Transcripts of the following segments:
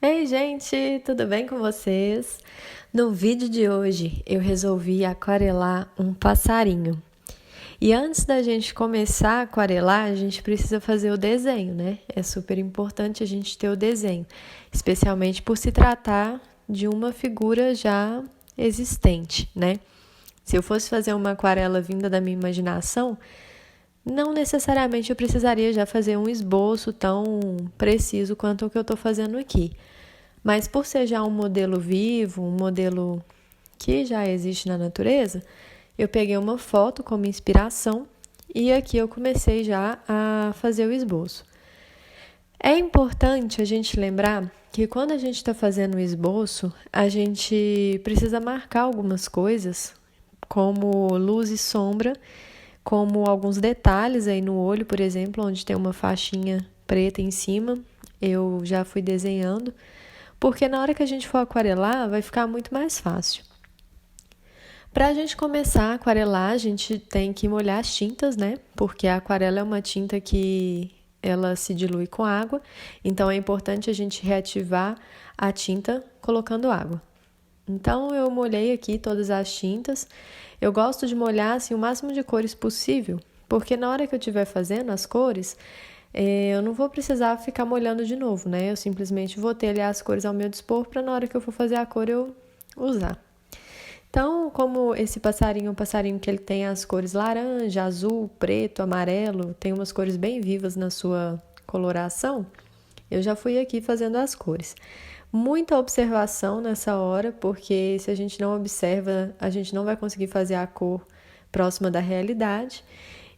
Ei, gente, tudo bem com vocês? No vídeo de hoje eu resolvi aquarelar um passarinho. E antes da gente começar a aquarelar, a gente precisa fazer o desenho, né? É super importante a gente ter o desenho, especialmente por se tratar de uma figura já existente, né? Se eu fosse fazer uma aquarela vinda da minha imaginação, não necessariamente eu precisaria já fazer um esboço tão preciso quanto o que eu estou fazendo aqui. Mas por ser já um modelo vivo, um modelo que já existe na natureza, eu peguei uma foto como inspiração e aqui eu comecei já a fazer o esboço. É importante a gente lembrar que quando a gente está fazendo o esboço, a gente precisa marcar algumas coisas, como luz e sombra, como alguns detalhes aí no olho, por exemplo, onde tem uma faixinha preta em cima, eu já fui desenhando, porque na hora que a gente for aquarelar, vai ficar muito mais fácil. Para a gente começar a aquarelar, a gente tem que molhar as tintas, né? Porque a aquarela é uma tinta que ela se dilui com água, então é importante a gente reativar a tinta colocando água. Então eu molhei aqui todas as tintas. Eu gosto de molhar assim, o máximo de cores possível, porque na hora que eu estiver fazendo as cores, eu não vou precisar ficar molhando de novo, né? Eu simplesmente vou ter ali as cores ao meu dispor para na hora que eu for fazer a cor eu usar. Então, como esse passarinho é um passarinho que ele tem as cores laranja, azul, preto, amarelo, tem umas cores bem vivas na sua coloração, eu já fui aqui fazendo as cores. Muita observação nessa hora, porque se a gente não observa, a gente não vai conseguir fazer a cor próxima da realidade.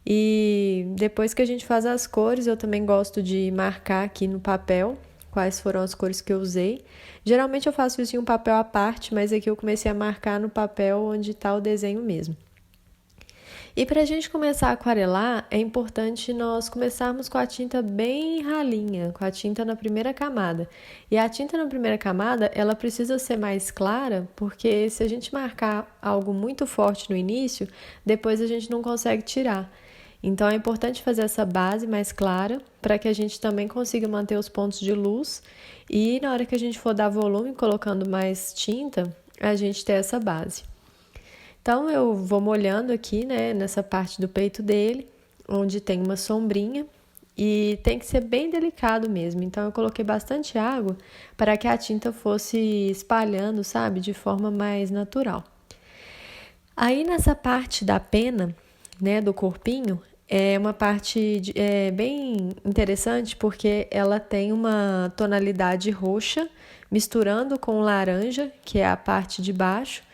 E depois que a gente faz as cores, eu também gosto de marcar aqui no papel quais foram as cores que eu usei. Geralmente eu faço isso em um papel à parte, mas aqui eu comecei a marcar no papel onde está o desenho mesmo. E para a gente começar a aquarelar, é importante nós começarmos com a tinta bem ralinha, com a tinta na primeira camada. E a tinta na primeira camada, ela precisa ser mais clara, porque se a gente marcar algo muito forte no início, depois a gente não consegue tirar. Então é importante fazer essa base mais clara para que a gente também consiga manter os pontos de luz e na hora que a gente for dar volume colocando mais tinta, a gente ter essa base. Então eu vou molhando aqui, né, nessa parte do peito dele, onde tem uma sombrinha e tem que ser bem delicado mesmo. Então eu coloquei bastante água para que a tinta fosse espalhando, sabe, de forma mais natural. Aí nessa parte da pena, né, do corpinho, é uma parte bem interessante porque ela tem uma tonalidade roxa misturando com laranja, que é a parte de baixo.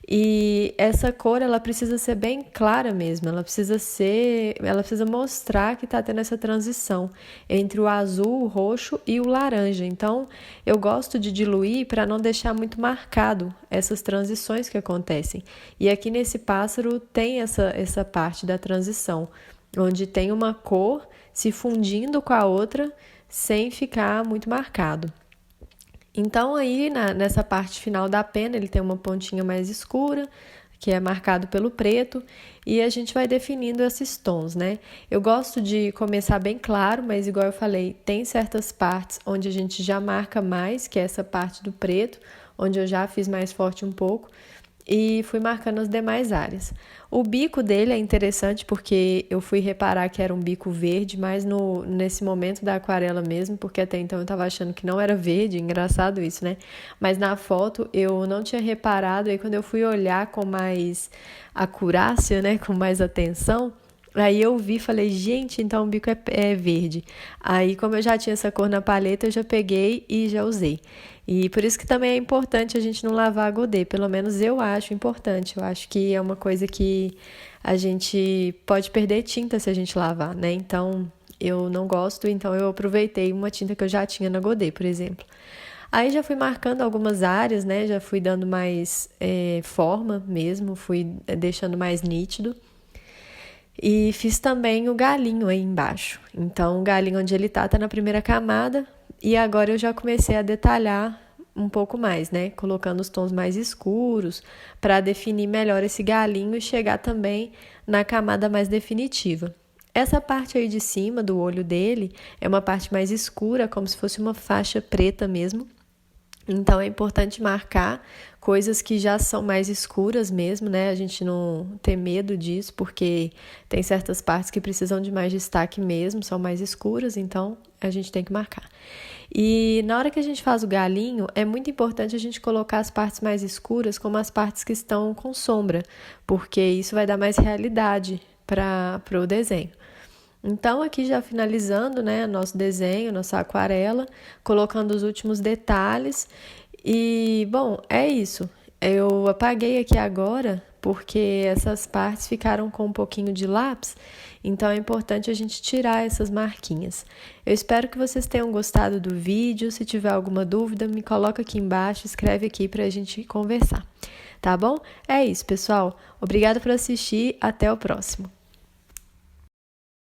E essa cor, ela precisa ser bem clara mesmo, ela precisa mostrar que está tendo essa transição entre o azul, o roxo e o laranja. Então, eu gosto de diluir para não deixar muito marcado essas transições que acontecem. E aqui nesse pássaro tem essa parte da transição, onde tem uma cor se fundindo com a outra sem ficar muito marcado. Então aí nessa parte final da pena ele tem uma pontinha mais escura, que é marcado pelo preto, e a gente vai definindo esses tons, né? Eu gosto de começar bem claro, mas igual eu falei, tem certas partes onde a gente já marca mais, que é essa parte do preto, onde eu já fiz mais forte um pouco, e fui marcando as demais áreas. O bico dele é interessante porque eu fui reparar que era um bico verde, mas nesse momento da aquarela mesmo, porque até então eu estava achando que não era verde, engraçado isso, né? Mas na foto eu não tinha reparado, aí quando eu fui olhar com mais acurácia, né, com mais atenção, aí eu vi e falei, gente, então o bico é verde. Aí, como eu já tinha essa cor na paleta, eu já peguei e já usei. E por isso que também é importante a gente não lavar a godê, pelo menos eu acho importante. Eu acho que é uma coisa que a gente pode perder tinta se a gente lavar, né? Então, eu não gosto, então eu aproveitei uma tinta que eu já tinha na godê, por exemplo. Aí já fui marcando algumas áreas, né? Já fui dando mais forma mesmo, fui deixando mais nítido. E fiz também o galinho aí embaixo. Então, o galinho onde ele tá na primeira camada. E agora eu já comecei a detalhar um pouco mais, né? Colocando os tons mais escuros para definir melhor esse galinho e chegar também na camada mais definitiva. Essa parte aí de cima do olho dele é uma parte mais escura, como se fosse uma faixa preta mesmo. Então é importante marcar coisas que já são mais escuras mesmo, né? A gente não ter medo disso, porque tem certas partes que precisam de mais destaque mesmo, são mais escuras, então a gente tem que marcar. E na hora que a gente faz o galinho, é muito importante a gente colocar as partes mais escuras como as partes que estão com sombra, porque isso vai dar mais realidade para o desenho. Então, aqui já finalizando, né, nosso desenho, nossa aquarela, colocando os últimos detalhes. E, bom, é isso. Eu apaguei aqui agora porque essas partes ficaram com um pouquinho de lápis, então é importante a gente tirar essas marquinhas. Eu espero que vocês tenham gostado do vídeo. Se tiver alguma dúvida, me coloca aqui embaixo, escreve aqui para a gente conversar. Tá bom? É isso, pessoal. Obrigada por assistir. Até o próximo.